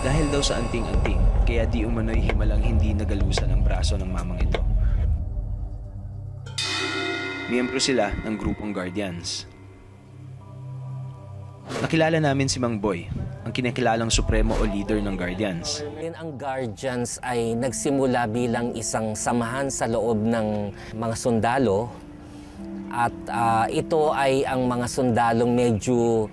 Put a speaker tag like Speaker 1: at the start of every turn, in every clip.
Speaker 1: Dahil daw sa anting-anting, kaya di umano'y himalang hindi nagalusan ang braso ng mamang ito. Miyembro sila ng grupong Guardians. Nakilala namin si Mang Boy, ang kinikilalang supremo o leader ng Guardians.
Speaker 2: Ang Guardians ay nagsimula bilang isang samahan sa loob ng mga sundalo at ito ay ang mga sundalong medyo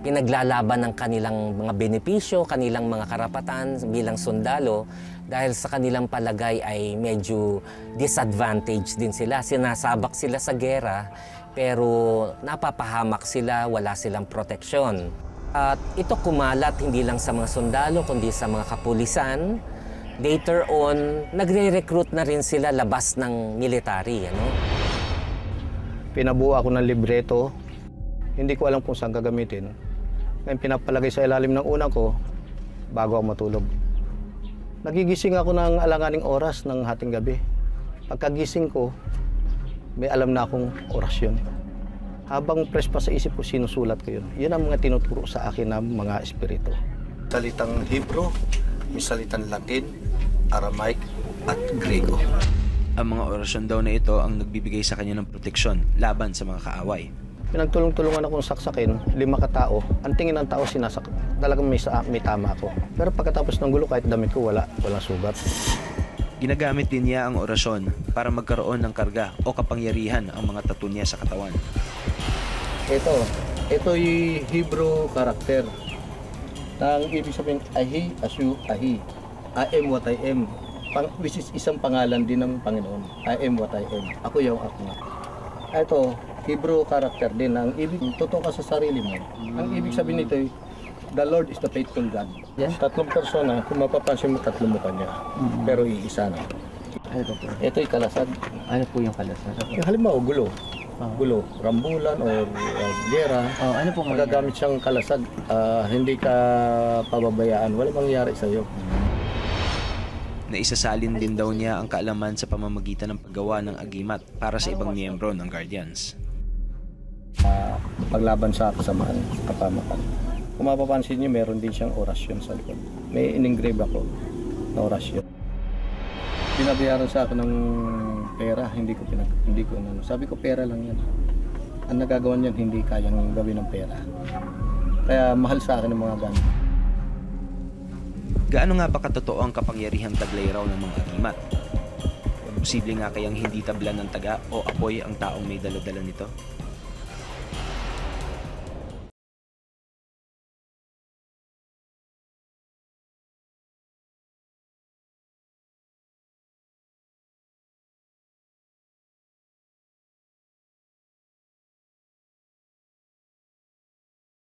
Speaker 2: pinaglalaban ng kanilang mga benepisyo, kanilang mga karapatan bilang sundalo dahil sa kanilang palagay ay medyo disadvantage din sila. Sinasabak sila sa gera pero napapahamak sila, wala silang proteksyon. At ito kumalat hindi lang sa mga sundalo kundi sa mga kapulisan. Later on, nagre-recruit na rin sila labas ng military.
Speaker 3: Pinabuo ako ng libreto. Hindi ko alam kung saan gagamitin. Ngayon pinapalagay sa ilalim ng unan ko bago ako matulog. Nagigising ako ng alanganing oras ng hating gabi. Pagkagising ko, may alam na akong orasyon. Habang fresh pa sa isip ko, sinusulat ko yun. Yun ang mga tinuturo sa akin ng mga espiritu. Salitang Hebro, may salitang Latin, Aramaic, at Grego.
Speaker 1: Ang mga orasyon daw na ito ang nagbibigay sa kanya ng proteksyon laban sa mga kaaway.
Speaker 3: Pinagtulong-tulungan akong saksakin, 5 katao. Ang tingin ng tao sinasak, talagang may tama ako. Pero pagkatapos ng gulo, kahit damit ko, walang sugat.
Speaker 1: Ginagamit din niya ang orasyon para magkaroon ng karga o kapangyarihan ang mga tattoo niya sa katawan.
Speaker 3: Ito yung Hebrew character. Ang ibig sabihin, Ahi, Asyu, Ahi. I am what I am. Which is isang pangalan din ng Panginoon. I am what I am. Ako yung ako nga. Ito, Hebrew character din. Ang ibig, totoo ka sa sarili mo. Ang ibig sabihin nito, the Lord is the faithful God. Yes. 3 persona, kung mapapansin mo, 3 mukha niya. Pero iisa na. Ito yung kalasag.
Speaker 4: Ano po yung kalasag?
Speaker 3: Yung halimbawa, gulo. Gulo, rambulan o gera.
Speaker 4: Ano po
Speaker 3: magagamit siyang kalasag. Hindi ka pababayaan. Walang mangyayari sa'yo.
Speaker 1: Naisasalin din daw niya ang kaalaman sa pamamagitan ng paggawa ng agimat para sa ibang miyembro ng Guardians.
Speaker 3: Paglaban sa kasamaan, kapamakan. Kung mapapansin niyo, meron din siyang orasyon sa likod. May in-engrave ako na orasyon. Binabayaran sa akin ng pera, hindi ko sabi ko pera lang yan. Ang nagagawa niyan, hindi kayang gawin ng pera. Kaya mahal sa akin ng mga gamit.
Speaker 1: Gaano nga ba katotoo ang kapangyarihang taglay raw ng mga agimat? Posible nga kayang hindi tablan ng taga o apoy ang taong may dala-dala nito?